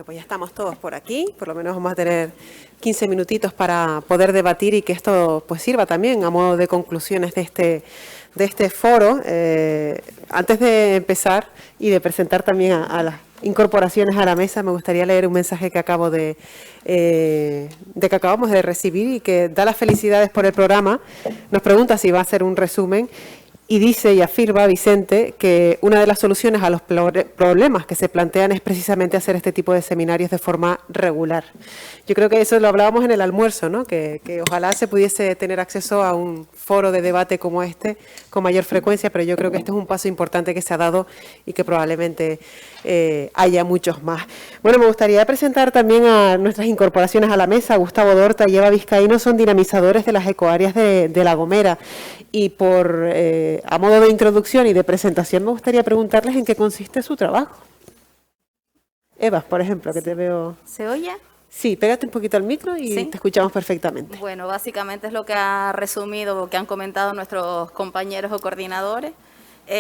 Pues ya estamos todos por aquí, por lo menos vamos a tener 15 minutitos para poder debatir y que esto pues sirva también a modo de conclusiones de este foro. Antes de empezar y de presentar también a las incorporaciones a la mesa, me gustaría leer un mensaje que acabamos de recibir y que da las felicidades por el programa. Nos pregunta si va a hacer un resumen. Y dice y afirma Vicente que una de las soluciones a los problemas que se plantean es precisamente hacer este tipo de seminarios de forma regular. Yo creo que eso lo hablábamos en el almuerzo, ¿no? Que ojalá se pudiese tener acceso a un foro de debate como este con mayor frecuencia, pero yo creo que este es un paso importante que se ha dado y que probablemente haya muchos más. Bueno, me gustaría presentar también a nuestras incorporaciones a la mesa. Gustavo Dorta y Eva Vizcaíno son dinamizadores de las ecoáreas de La Gomera y a modo de introducción y de presentación me gustaría preguntarles en qué consiste su trabajo. Eva, por ejemplo, que te veo... ¿Se oye? Sí, pégate un poquito al micro y ¿Sí? Te escuchamos perfectamente. Bueno, básicamente es lo que ha resumido, que han comentado nuestros compañeros o coordinadores.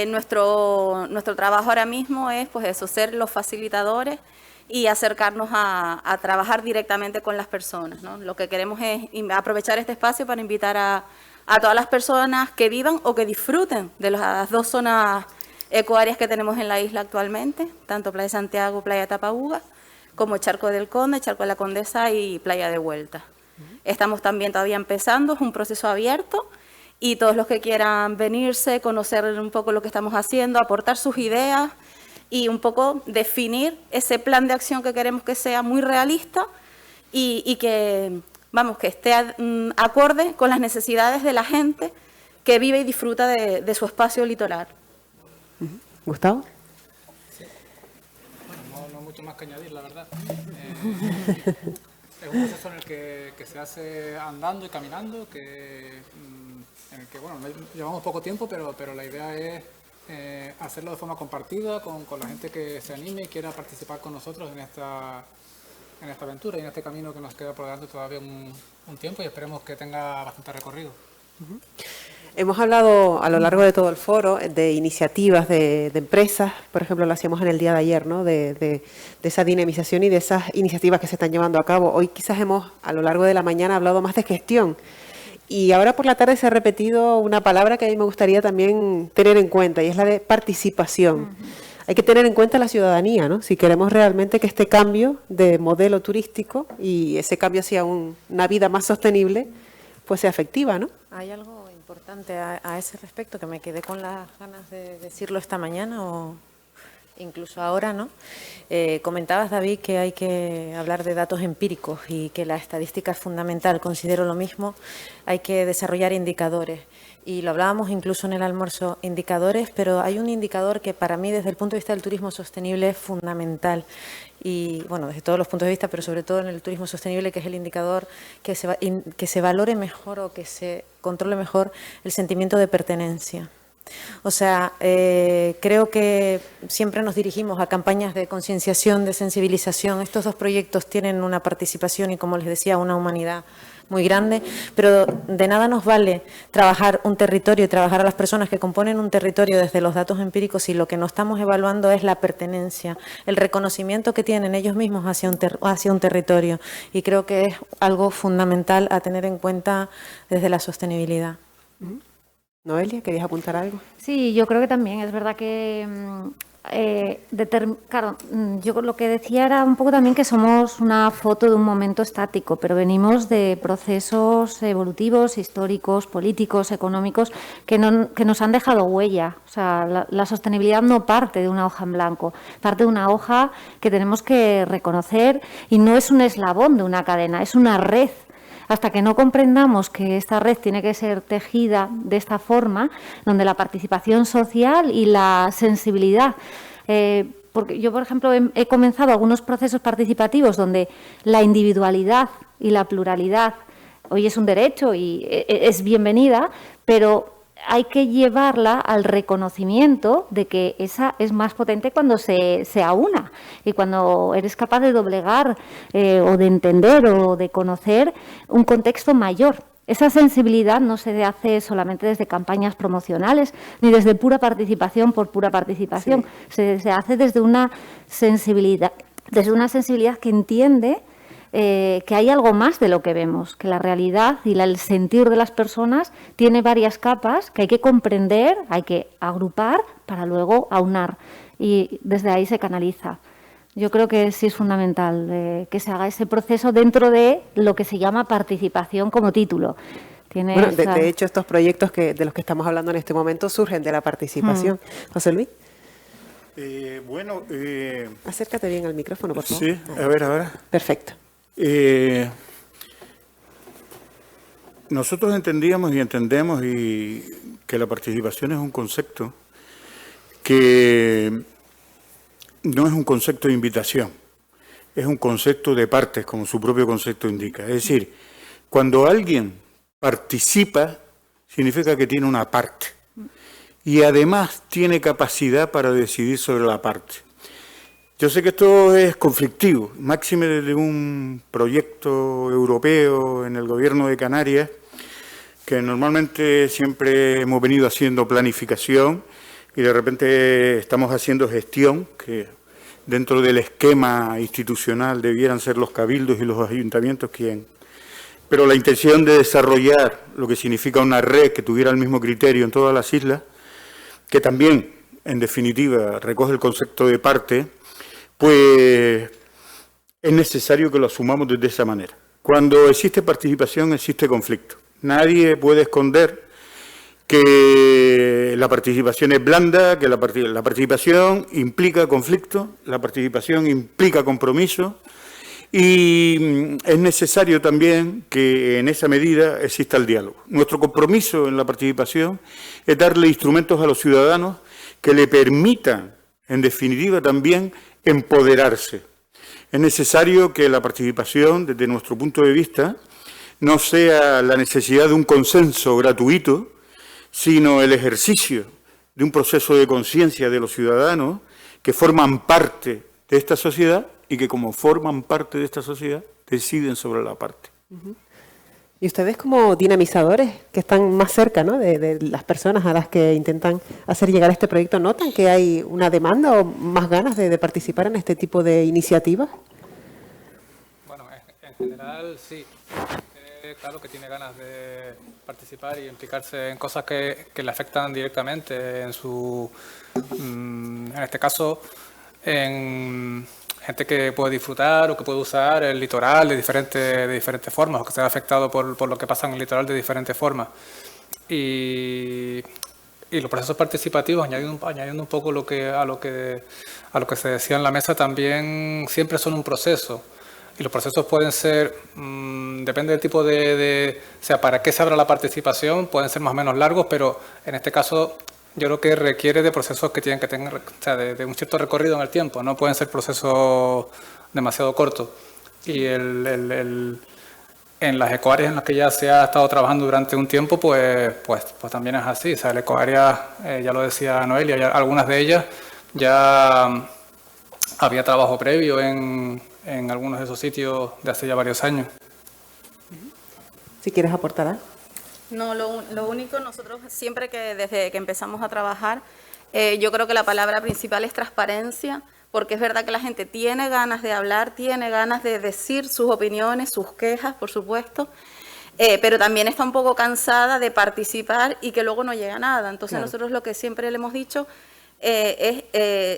Nuestro trabajo ahora mismo es, pues eso, ser los facilitadores y acercarnos a trabajar directamente con las personas, ¿no? Lo que queremos es aprovechar este espacio para invitar a todas las personas que vivan o que disfruten de las dos zonas ecoáreas que tenemos en la isla actualmente, tanto Playa Santiago, Playa Tapauga, como Charco del Conde, Charco de la Condesa y Playa de Vuelta. Estamos también todavía empezando, es un proceso abierto y todos los que quieran venirse, conocer un poco lo que estamos haciendo, aportar sus ideas y un poco definir ese plan de acción que queremos que sea muy realista y que... Vamos, que esté acorde con las necesidades de la gente que vive y disfruta de su espacio litoral. ¿Gustavo? Sí. Bueno, no mucho más que añadir, la verdad. Es un proceso en el que se hace andando y caminando, en el que bueno, llevamos poco tiempo, pero la idea es hacerlo de forma compartida con la gente que se anime y quiera participar con nosotros en esta aventura y en este camino que nos queda por delante todavía un tiempo y esperemos que tenga bastante recorrido. Hemos hablado a lo largo de todo el foro de iniciativas de empresas, por ejemplo, lo hacíamos en el día de ayer, ¿no? de esa dinamización y de esas iniciativas que se están llevando a cabo. Hoy quizás hemos, a lo largo de la mañana, hablado más de gestión. Y ahora por la tarde se ha repetido una palabra que a mí me gustaría también tener en cuenta, y es la de participación. Hay que tener en cuenta la ciudadanía, ¿no? Si queremos realmente que este cambio de modelo turístico y ese cambio hacia una vida más sostenible, pues sea efectiva, ¿no? Hay algo importante a ese respecto que me quedé con las ganas de decirlo esta mañana o incluso ahora, ¿no? Comentabas, David, que hay que hablar de datos empíricos y que la estadística es fundamental. Considero lo mismo. Hay que desarrollar indicadores. Y lo hablábamos incluso en el almuerzo, indicadores, pero hay un indicador que para mí desde el punto de vista del turismo sostenible es fundamental. Y bueno, desde todos los puntos de vista, pero sobre todo en el turismo sostenible, que es el indicador que se valore mejor o que se controle mejor el sentimiento de pertenencia. O sea, creo que siempre nos dirigimos a campañas de concienciación, de sensibilización. Estos dos proyectos tienen una participación y, como les decía, una humanidad muy grande, pero de nada nos vale trabajar un territorio y trabajar a las personas que componen un territorio desde los datos empíricos si lo que no estamos evaluando es la pertenencia, el reconocimiento que tienen ellos mismos hacia un territorio. Y creo que es algo fundamental a tener en cuenta desde la sostenibilidad. Noelia, ¿querías apuntar algo? Sí, yo creo que también es verdad que, claro, yo lo que decía era un poco también que somos una foto de un momento estático, pero venimos de procesos evolutivos, históricos, políticos, económicos, que nos han dejado huella. O sea, la sostenibilidad no parte de una hoja en blanco, parte de una hoja que tenemos que reconocer y no es un eslabón de una cadena, es una red. Hasta que no comprendamos que esta red tiene que ser tejida de esta forma, donde la participación social y la sensibilidad, porque yo, por ejemplo, he comenzado algunos procesos participativos donde la individualidad y la pluralidad hoy es un derecho y es bienvenida, pero hay que llevarla al reconocimiento de que esa es más potente cuando se aúna y cuando eres capaz de doblegar o de entender o de conocer un contexto mayor. Esa sensibilidad no se hace solamente desde campañas promocionales ni desde pura participación por pura participación. Sí. Se hace desde una sensibilidad desde una sensibilidad que entiende que hay algo más de lo que vemos, que la realidad y el sentir de las personas tiene varias capas que hay que comprender, hay que agrupar para luego aunar, y desde ahí se canaliza. Yo creo que sí es fundamental que se haga ese proceso dentro de lo que se llama participación como título. Bueno, de hecho, estos proyectos de los que estamos hablando en este momento surgen de la participación. José Luis. Acércate bien al micrófono, por favor. Sí, a ver, ahora. Perfecto. Nosotros entendíamos y entendemos que la participación es un concepto que no es un concepto de invitación, es un concepto de partes, como su propio concepto indica. Es decir, cuando alguien participa, significa que tiene una parte y además tiene capacidad para decidir sobre la parte. Yo sé que esto es conflictivo, máxime desde un proyecto europeo en el gobierno de Canarias, que normalmente siempre hemos venido haciendo planificación y de repente estamos haciendo gestión, que dentro del esquema institucional debieran ser los cabildos y los ayuntamientos quien. Pero la intención de desarrollar lo que significa una red que tuviera el mismo criterio en todas las islas, que también, en definitiva, recoge el concepto de parte, pues es necesario que lo asumamos desde esa manera. Cuando existe participación, existe conflicto. Nadie puede esconder que la participación es blanda, que la participación implica conflicto, la participación implica compromiso y es necesario también que en esa medida exista el diálogo. Nuestro compromiso en la participación es darle instrumentos a los ciudadanos que le permitan, en definitiva, también empoderarse. Es necesario que la participación, desde nuestro punto de vista, no sea la necesidad de un consenso gratuito, sino el ejercicio de un proceso de conciencia de los ciudadanos que forman parte de esta sociedad y que, como forman parte de esta sociedad, deciden sobre la parte. Y ustedes, como dinamizadores que están más cerca, ¿no?, de las personas a las que intentan hacer llegar este proyecto, ¿notan que hay una demanda o más ganas de participar en este tipo de iniciativas? Bueno, en general sí. Claro que tiene ganas de participar y implicarse en cosas que le afectan directamente en este caso, en gente que puede disfrutar o que puede usar el litoral de diferentes formas, o que se ha afectado por lo que pasa en el litoral de diferentes formas. Y los procesos participativos, añadiendo un poco a lo que se decía en la mesa, también siempre son un proceso. Y los procesos pueden ser, depende del tipo o sea, para qué se abra la participación, pueden ser más o menos largos, pero en este caso yo creo que requiere de procesos que tienen que tener, o sea, de un cierto recorrido en el tiempo, no pueden ser procesos demasiado cortos. Y en las ecoáreas en las que ya se ha estado trabajando durante un tiempo, pues también es así. O sea, la ecoárea, ya lo decía Noelia, ya algunas de ellas ya había trabajo previo en algunos de esos sitios de hace ya varios años. Si quieres aportar algo. No, lo único, nosotros siempre desde que empezamos a trabajar, yo creo que la palabra principal es transparencia, porque es verdad que la gente tiene ganas de hablar, tiene ganas de decir sus opiniones, sus quejas, por supuesto, pero también está un poco cansada de participar y que luego no llega a nada. Entonces claro, nosotros lo que siempre le hemos dicho es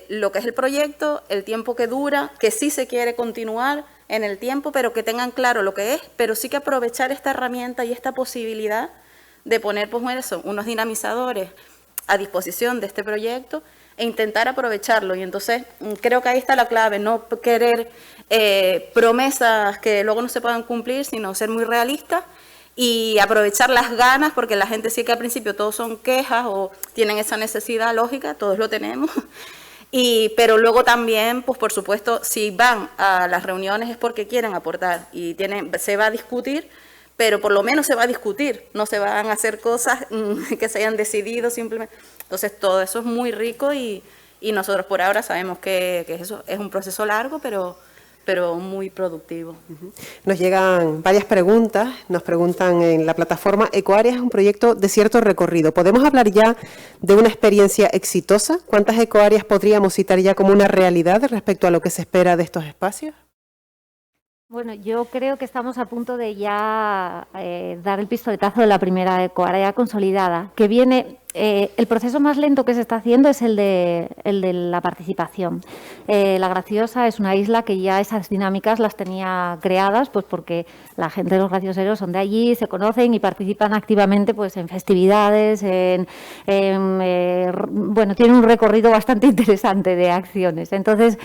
lo que es el proyecto, el tiempo que dura, que sí se quiere continuar en el tiempo, pero que tengan claro lo que es, pero sí que aprovechar esta herramienta y esta posibilidad de poner pues, unos dinamizadores a disposición de este proyecto e intentar aprovecharlo. Y entonces creo que ahí está la clave, no querer promesas que luego no se puedan cumplir, sino ser muy realistas y aprovechar las ganas, porque la gente sí que al principio todos son quejas o tienen esa necesidad lógica, todos lo tenemos, pero luego también, pues por supuesto, si van a las reuniones es porque quieren aportar y se va a discutir, pero por lo menos se va a discutir, no se van a hacer cosas que se hayan decidido simplemente. Entonces todo eso es muy rico y nosotros por ahora sabemos que eso es un proceso largo, pero pero muy productivo. Nos llegan varias preguntas, nos preguntan en la plataforma, Ecoáreas es un proyecto de cierto recorrido. ¿Podemos hablar ya de una experiencia exitosa? ¿Cuántas ecoáreas podríamos citar ya como una realidad respecto a lo que se espera de estos espacios? Bueno, yo creo que estamos a punto de ya dar el pistoletazo de la primera ecoárea consolidada, que viene, el proceso más lento que se está haciendo es el de la participación. La Graciosa es una isla que ya esas dinámicas las tenía creadas, pues porque la gente de los gracioseros son de allí, se conocen y participan activamente pues en festividades, bueno, tiene un recorrido bastante interesante de acciones. Entonces,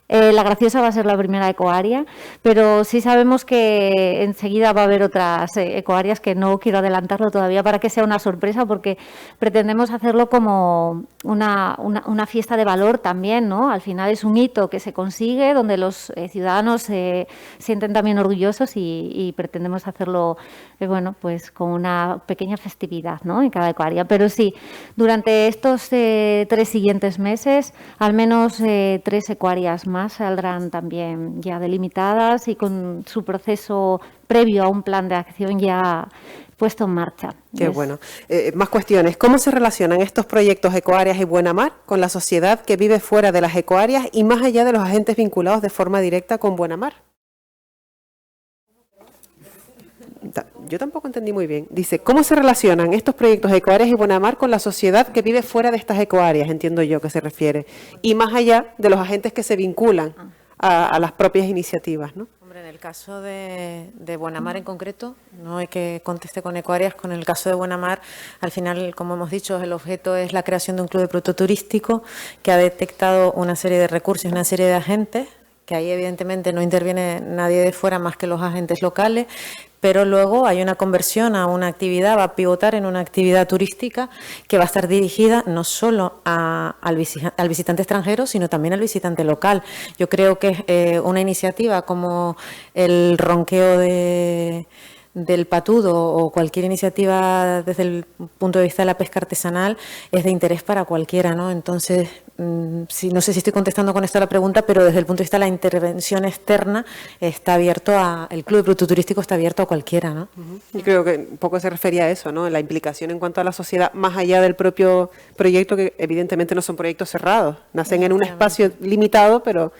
la Graciosa va a ser la primera ecoárea, pero sí sabemos que enseguida va a haber otras ecoáreas que no quiero adelantarlo todavía para que sea una sorpresa, porque pretendemos hacerlo como una fiesta de valor también, ¿no? Al final es un hito que se consigue, donde los ciudadanos se sienten también orgullosos y pretendemos hacerlo, bueno, pues con una pequeña festividad, ¿no? En cada ecoárea. Pero sí, durante estos 3 siguientes meses, al menos 3 ecoáreas más saldrán también ya delimitadas y con su proceso previo a un plan de acción ya puesto en marcha. Qué bueno. Más cuestiones. ¿Cómo se relacionan estos proyectos Ecoáreas y Buenamar con la sociedad que vive fuera de las ecoáreas y más allá de los agentes vinculados de forma directa con Buenamar? Yo tampoco entendí muy bien. Dice, ¿cómo se relacionan estos proyectos Ecoáreas y Buenamar con la sociedad que vive fuera de estas ecoáreas? Entiendo yo que se refiere. Y más allá de los agentes que se vinculan a las propias iniciativas, ¿no? Hombre, en el caso de Buenamar en concreto, no hay que conteste con ecoáreas, con el caso de Buenamar, al final, como hemos dicho, el objeto es la creación de un club de prototurístico que ha detectado una serie de recursos y una serie de agentes, que ahí evidentemente no interviene nadie de fuera más que los agentes locales, pero luego hay una conversión a una actividad, va a pivotar en una actividad turística que va a estar dirigida no solo al visitante extranjero, sino también al visitante local. Yo creo que una iniciativa como el ronqueo del patudo o cualquier iniciativa desde el punto de vista de la pesca artesanal es de interés para cualquiera, ¿no? Entonces, no sé si estoy contestando con esto a la pregunta, pero desde el punto de vista de la intervención externa está abierto el club de prototurístico está abierto a cualquiera, ¿no? Yo creo que un poco se refería a eso, ¿no? La implicación en cuanto a la sociedad, más allá del propio proyecto, que evidentemente no son proyectos cerrados, nacen en un espacio limitado, pero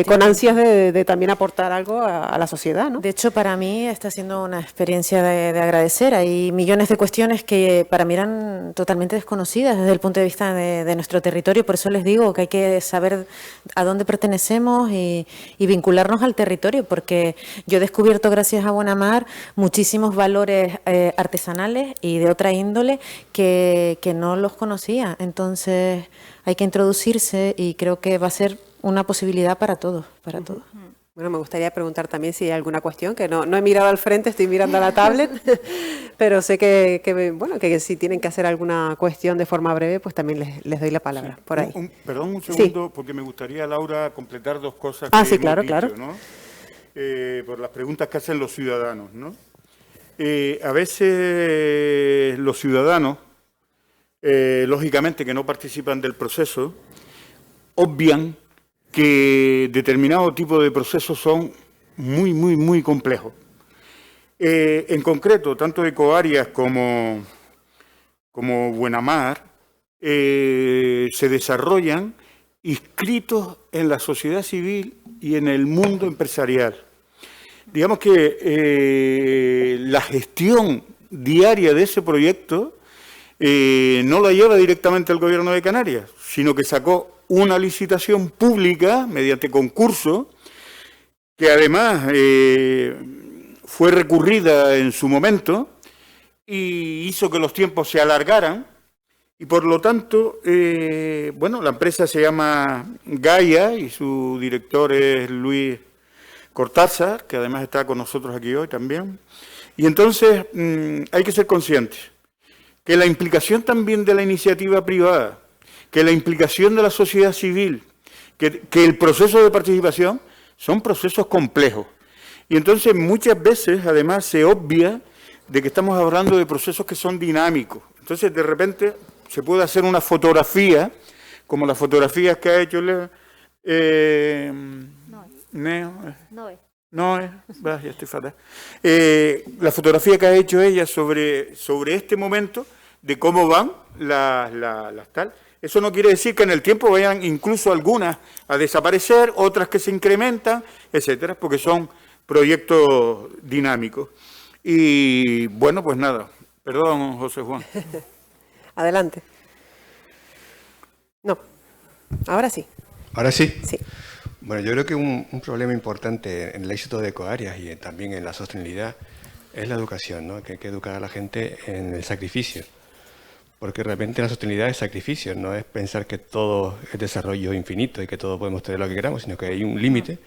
con ansias de también aportar algo a la sociedad, ¿no? De hecho, para mí está siendo una experiencia de agradecer. Hay millones de cuestiones que para mí eran totalmente desconocidas desde el punto de vista de nuestro territorio. Por eso les digo que hay que saber a dónde pertenecemos y vincularnos al territorio, porque yo he descubierto, gracias a Buenamar, muchísimos valores artesanales y de otra índole que no los conocía. Entonces, hay que introducirse y creo que va a ser una posibilidad para todos, para todos. Bueno, me gustaría preguntar también si hay alguna cuestión, que no he mirado al frente, estoy mirando a la tablet, pero sé que si tienen que hacer alguna cuestión de forma breve, pues también les doy la palabra, por ahí. Perdón un segundo, porque me gustaría, Laura, completar 2 cosas que sí, claro, hemos dicho, ¿no? Por las preguntas que hacen los ciudadanos, ¿no? A veces los ciudadanos, lógicamente que no participan del proceso, obvian que determinado tipo de procesos son muy complejos. En concreto, tanto Ecoáreas como Buenamar se desarrollan inscritos en la sociedad civil y en el mundo empresarial. Digamos que la gestión diaria de ese proyecto no la lleva directamente el Gobierno de Canarias, sino que sacó una licitación pública mediante concurso, que además fue recurrida en su momento y hizo que los tiempos se alargaran, y por lo tanto, la empresa se llama Gaia y su director es Luis Cortázar, que además está con nosotros aquí hoy también. Y entonces hay que ser conscientes que la implicación también de la iniciativa privada, que la implicación de la sociedad civil, que el proceso de participación son procesos complejos. Y entonces muchas veces, además, se obvia de que estamos hablando de procesos que son dinámicos. Entonces, de repente, se puede hacer una No, ya estoy fatal. La fotografía que ha hecho ella sobre este momento de cómo van las tal. Eso no quiere decir que en el tiempo vayan incluso algunas a desaparecer, otras que se incrementan, etcétera, porque son proyectos dinámicos. Y bueno, pues nada. Perdón, José Juan. Adelante. No, ahora sí. ¿Ahora sí? Sí. Bueno, yo creo que un problema importante en el éxito de Ecoarias y también en la sostenibilidad es la educación, ¿no? Que hay que educar a la gente en el sacrificio. Porque realmente la sostenibilidad es sacrificio, no es pensar que todo es desarrollo infinito y que todo podemos tener lo que queramos, sino que hay un límite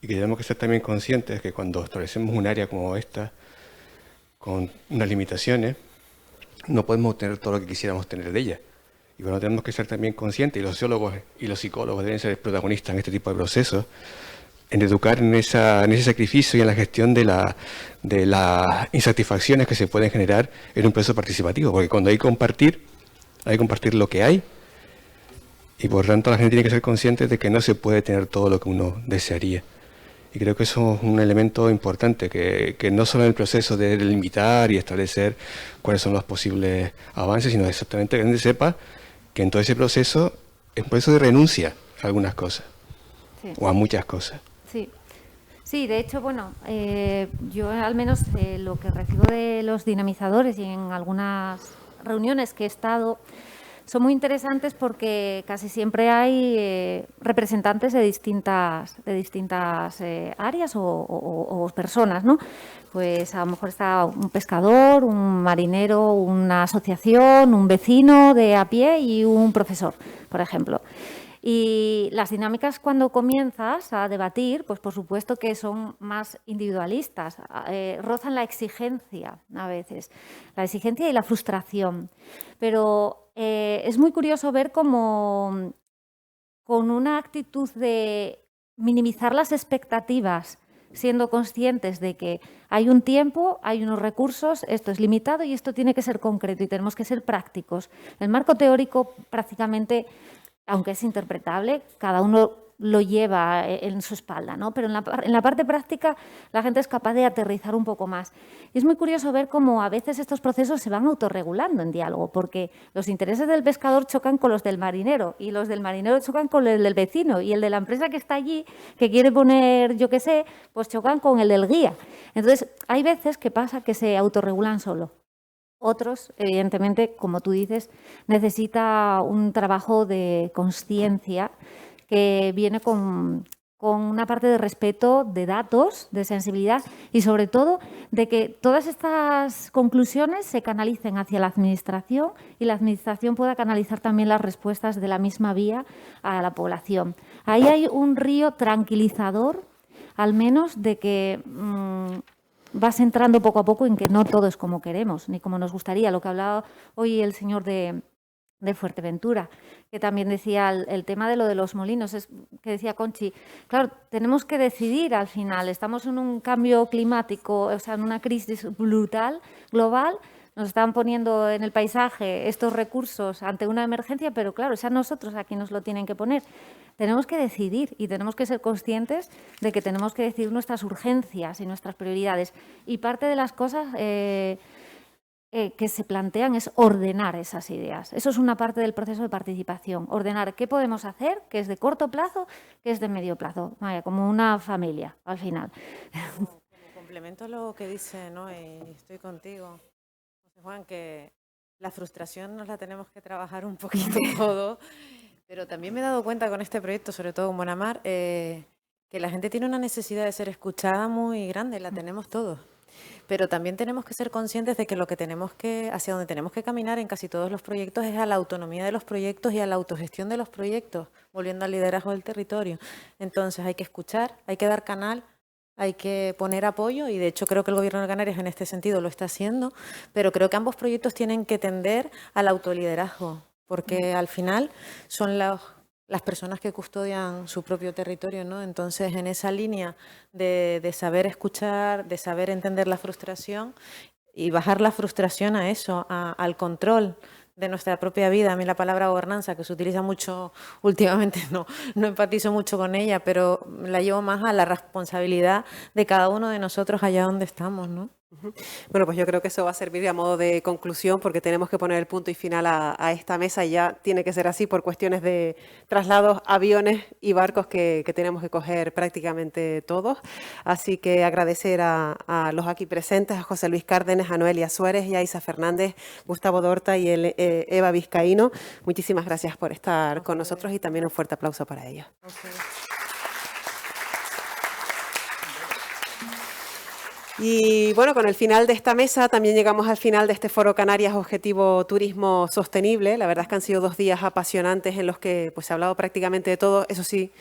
y que tenemos que ser también conscientes que cuando establecemos un área como esta, con unas limitaciones, no podemos obtener todo lo que quisiéramos tener de ella. Y bueno, tenemos que ser también conscientes, y los sociólogos y los psicólogos deben ser protagonistas en este tipo de procesos, en educar en ese sacrificio y en la gestión de las insatisfacciones que se pueden generar en un proceso participativo. Porque cuando hay que compartir lo que hay, y por tanto la gente tiene que ser consciente de que no se puede tener todo lo que uno desearía. Y creo que eso es un elemento importante, que no solo en el proceso de limitar y establecer cuáles son los posibles avances, sino exactamente que la gente sepa que en todo ese proceso es un proceso de renuncia a algunas cosas, sí, o a muchas cosas. Sí, sí, de hecho, bueno, yo al menos lo que recibo de los dinamizadores y en algunas reuniones que he estado son muy interesantes porque casi siempre hay representantes de distintas áreas o personas, ¿no? Pues a lo mejor está un pescador, un marinero, una asociación, un vecino de a pie y un profesor, por ejemplo. Y las dinámicas cuando comienzas a debatir, pues por supuesto que son más individualistas, rozan la exigencia a veces, la exigencia y la frustración. Pero es muy curioso ver cómo con una actitud de minimizar las expectativas, siendo conscientes de que hay un tiempo, hay unos recursos, esto es limitado y esto tiene que ser concreto y tenemos que ser prácticos. El marco teórico prácticamente, aunque es interpretable, cada uno lo lleva en su espalda, ¿no? Pero en la parte práctica la gente es capaz de aterrizar un poco más. Y es muy curioso ver cómo a veces estos procesos se van autorregulando en diálogo, porque los intereses del pescador chocan con los del marinero y los del marinero chocan con el del vecino y el de la empresa que está allí, que quiere poner, yo qué sé, pues chocan con el del guía. Entonces, hay veces que pasa que se autorregulan solo. Otros, evidentemente, como tú dices, necesita un trabajo de conciencia que viene con una parte de respeto de datos, de sensibilidad y, sobre todo, de que todas estas conclusiones se canalicen hacia la Administración y la Administración pueda canalizar también las respuestas de la misma vía a la población. Ahí hay un río tranquilizador, al menos, de que vas entrando poco a poco en que no todo es como queremos, ni como nos gustaría. Lo que hablaba hoy el señor de Fuerteventura, que también decía el tema de lo de los molinos, es que decía Conchi, claro, tenemos que decidir al final, estamos en un cambio climático, o sea, en una crisis brutal, global, nos están poniendo en el paisaje estos recursos ante una emergencia, pero claro, es a nosotros a quien nos lo tienen que poner. Tenemos que decidir y tenemos que ser conscientes de que tenemos que decidir nuestras urgencias y nuestras prioridades. Y parte de las cosas que se plantean es ordenar esas ideas. Eso es una parte del proceso de participación. Ordenar qué podemos hacer, qué es de corto plazo, qué es de medio plazo. Vaya, como una familia, al final. Como complemento a lo que dice, ¿no? Y estoy contigo, José Juan, que la frustración nos la tenemos que trabajar un poquito todo, pero también me he dado cuenta con este proyecto, sobre todo con Bonamar, que la gente tiene una necesidad de ser escuchada muy grande, la tenemos todos. Pero también tenemos que ser conscientes de que hacia donde tenemos que caminar en casi todos los proyectos es a la autonomía de los proyectos y a la autogestión de los proyectos, volviendo al liderazgo del territorio. Entonces hay que escuchar, hay que dar canal, hay que poner apoyo y de hecho creo que el Gobierno de Canarias en este sentido lo está haciendo, pero creo que ambos proyectos tienen que tender al autoliderazgo, porque al final son las personas que custodian su propio territorio, ¿no? Entonces, en esa línea de saber escuchar, de saber entender la frustración y bajar la frustración a eso, al control de nuestra propia vida. A mí la palabra gobernanza, que se utiliza mucho últimamente, no empatizo mucho con ella, pero la llevo más a la responsabilidad de cada uno de nosotros allá donde estamos, ¿no? Bueno, pues yo creo que eso va a servir a modo de conclusión porque tenemos que poner el punto y final a esta mesa y ya tiene que ser así por cuestiones de traslados, aviones y barcos que tenemos que coger prácticamente todos. Así que agradecer a los aquí presentes, a José Luis Cárdenas, a Noelia Suárez y a Isa Fernández, Gustavo Dorta y Eva Vizcaíno. Muchísimas gracias por estar con nosotros y también un fuerte aplauso para ellos. Y bueno, con el final de esta mesa también llegamos al final de este Foro Canarias Objetivo Turismo Sostenible. La verdad es que han sido 2 días apasionantes en los que pues, se ha hablado prácticamente de todo. Eso sí,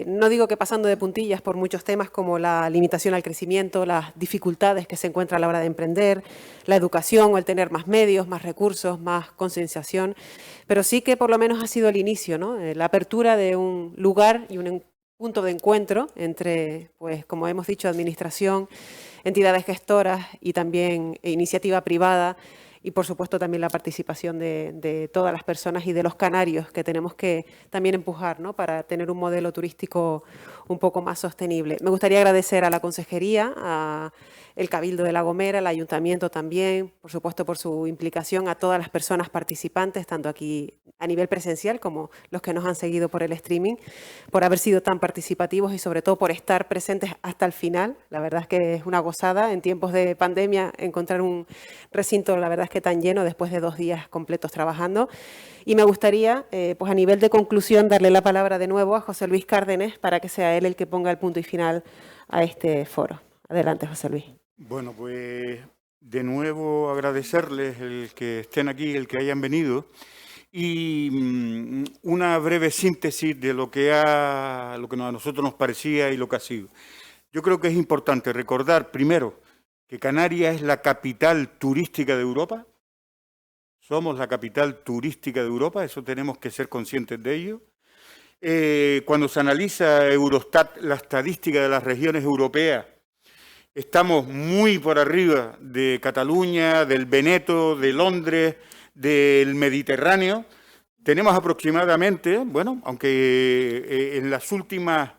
no digo que pasando de puntillas por muchos temas como la limitación al crecimiento, las dificultades que se encuentran a la hora de emprender, la educación o el tener más medios, más recursos, más concienciación, pero sí que por lo menos ha sido el inicio, ¿no? La apertura de un lugar y un punto de encuentro entre, pues como hemos dicho, administración, entidades gestoras y también iniciativa privada y por supuesto también la participación de todas las personas y de los canarios que tenemos que también empujar, ¿no? Para tener un modelo turístico un poco más sostenible. Me gustaría agradecer a la Consejería, a el Cabildo de La Gomera, al Ayuntamiento también, por supuesto por su implicación, a todas las personas participantes, tanto aquí a nivel presencial como los que nos han seguido por el streaming, por haber sido tan participativos y sobre todo por estar presentes hasta el final. La verdad es que es una gozada en tiempos de pandemia encontrar un recinto, la verdad es que tan lleno después de 2 días completos trabajando. Y me gustaría, pues a nivel de conclusión, darle la palabra de nuevo a José Luis Cárdenas para que sea él el que ponga el punto y final a este foro. Adelante, José Luis. Bueno, pues de nuevo agradecerles el que estén aquí, el que hayan venido y una breve síntesis de lo que a nosotros nos parecía y lo que ha sido. Yo creo que es importante recordar primero que Canarias es la capital turística de Europa. Somos la capital turística de Europa, eso tenemos que ser conscientes de ello. Cuando se analiza Eurostat, la estadística de las regiones europeas, estamos muy por arriba de Cataluña, del Veneto, de Londres, del Mediterráneo. Tenemos aproximadamente, bueno, aunque en los últimos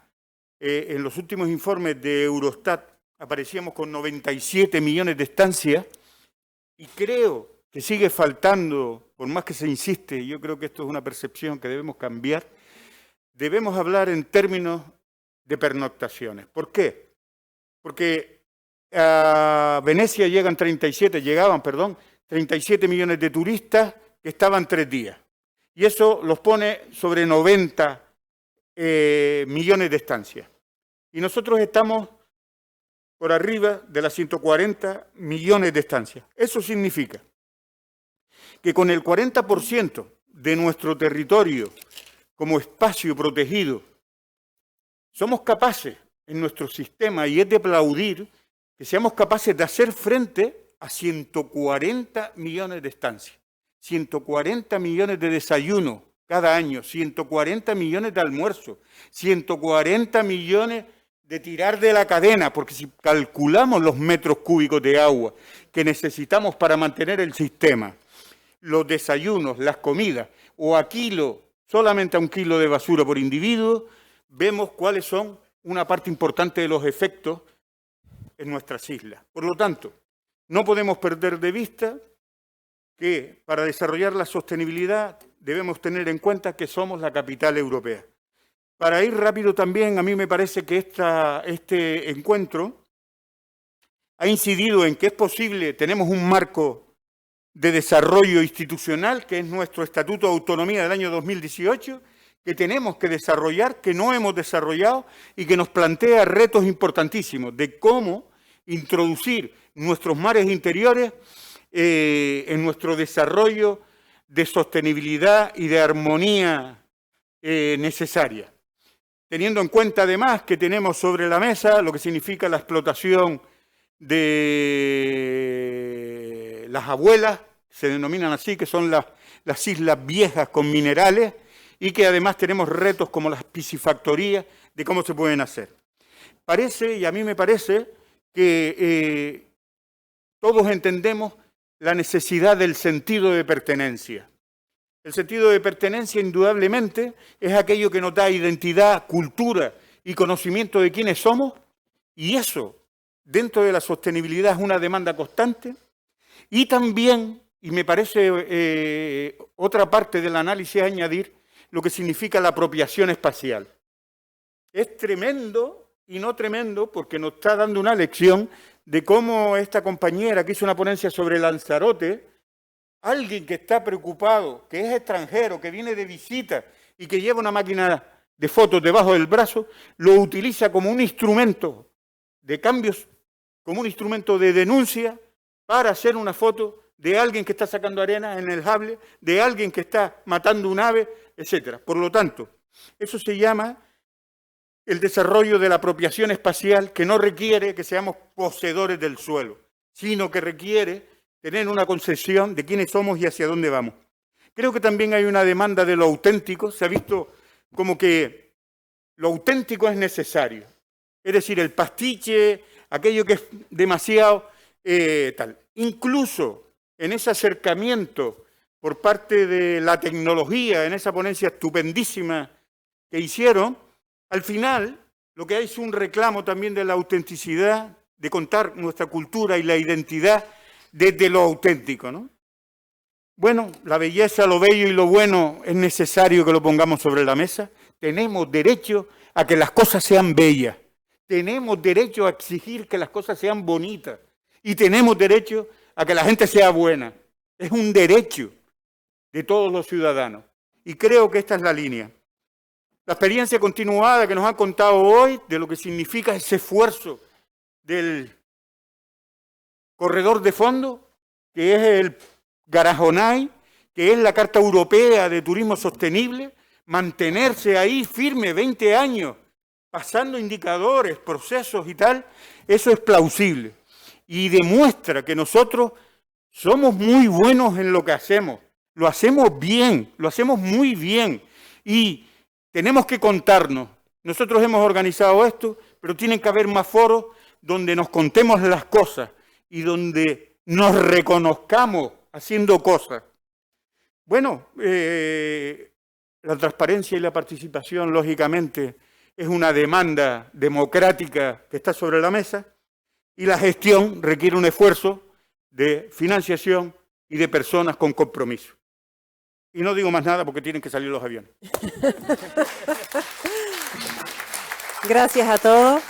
informes de Eurostat aparecíamos con 97 millones de estancias y creo que sigue faltando, por más que se insiste, yo creo que esto es una percepción que debemos cambiar, debemos hablar en términos de pernoctaciones. ¿Por qué? Porque a Venecia llegaban 37 millones de turistas que estaban 3 días. Y eso los pone sobre 90 millones de estancias. Y nosotros estamos por arriba de las 140 millones de estancias. Eso significa que con el 40% de nuestro territorio como espacio protegido, somos capaces en nuestro sistema, y es de aplaudir, que seamos capaces de hacer frente a 140 millones de estancias, 140 millones de desayunos cada año, 140 millones de almuerzos, 140 millones de tirar de la cadena, porque si calculamos los metros cúbicos de agua que necesitamos para mantener el sistema, los desayunos, las comidas, o solamente a 1 kilo de basura por individuo, vemos cuáles son una parte importante de los efectos en nuestras islas. Por lo tanto, no podemos perder de vista que para desarrollar la sostenibilidad debemos tener en cuenta que somos la capital europea. Para ir rápido también, a mí me parece que este encuentro ha incidido en que es posible, tenemos un marco de desarrollo institucional, que es nuestro Estatuto de Autonomía del año 2018, que tenemos que desarrollar, que no hemos desarrollado y que nos plantea retos importantísimos de cómo introducir nuestros mares interiores en nuestro desarrollo de sostenibilidad y de armonía necesaria. Teniendo en cuenta además que tenemos sobre la mesa lo que significa la explotación de las abuelas, se denominan así, que son las islas viejas con minerales, y que además tenemos retos como las piscifactorías de cómo se pueden hacer. Parece, y a mí me parece, que todos entendemos la necesidad del sentido de pertenencia. El sentido de pertenencia, indudablemente, es aquello que nos da identidad, cultura y conocimiento de quiénes somos, y eso, dentro de la sostenibilidad, es una demanda constante. Y también, y me parece otra parte del análisis a añadir, lo que significa la apropiación espacial. Es tremendo y no tremendo porque nos está dando una lección de cómo esta compañera que hizo una ponencia sobre Lanzarote, alguien que está preocupado, que es extranjero, que viene de visita y que lleva una máquina de fotos debajo del brazo, lo utiliza como un instrumento de cambios, como un instrumento de denuncia para hacer una foto de alguien que está sacando arena en el Hable, de alguien que está matando un ave, etc. Por lo tanto, eso se llama el desarrollo de la apropiación espacial, que no requiere que seamos poseedores del suelo, sino que requiere tener una concepción de quiénes somos y hacia dónde vamos. Creo que también hay una demanda de lo auténtico. Se ha visto como que lo auténtico es necesario. Es decir, el pastiche, aquello que es demasiado tal. Incluso en ese acercamiento por parte de la tecnología, en esa ponencia estupendísima que hicieron, al final lo que hay es un reclamo también de la autenticidad, de contar nuestra cultura y la identidad desde lo auténtico, ¿no? Bueno, la belleza, lo bello y lo bueno es necesario que lo pongamos sobre la mesa. Tenemos derecho a que las cosas sean bellas. Tenemos derecho a exigir que las cosas sean bonitas. Y tenemos derecho a que la gente sea buena. Es un derecho de todos los ciudadanos. Y creo que esta es la línea. La experiencia continuada que nos han contado hoy de lo que significa ese esfuerzo del corredor de fondo, que es el Garajonay, que es la Carta Europea de Turismo Sostenible, mantenerse ahí firme 20 años, pasando indicadores, procesos y tal, eso es plausible. Y demuestra que nosotros somos muy buenos en lo que hacemos. Lo hacemos bien, lo hacemos muy bien. Y tenemos que contarnos. Nosotros hemos organizado esto, pero tienen que haber más foros donde nos contemos las cosas y donde nos reconozcamos haciendo cosas. Bueno, la transparencia y la participación, lógicamente, es una demanda democrática que está sobre la mesa y la gestión requiere un esfuerzo de financiación y de personas con compromiso. Y no digo más nada porque tienen que salir los aviones. Gracias a todos.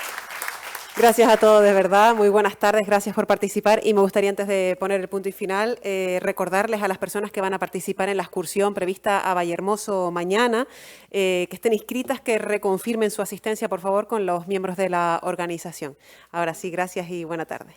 Gracias a todos, de verdad. Muy buenas tardes, gracias por participar. Y me gustaría, antes de poner el punto y final, recordarles a las personas que van a participar en la excursión prevista a Vallehermoso mañana, que estén inscritas, que reconfirmen su asistencia, por favor, con los miembros de la organización. Ahora sí, gracias y buena tarde.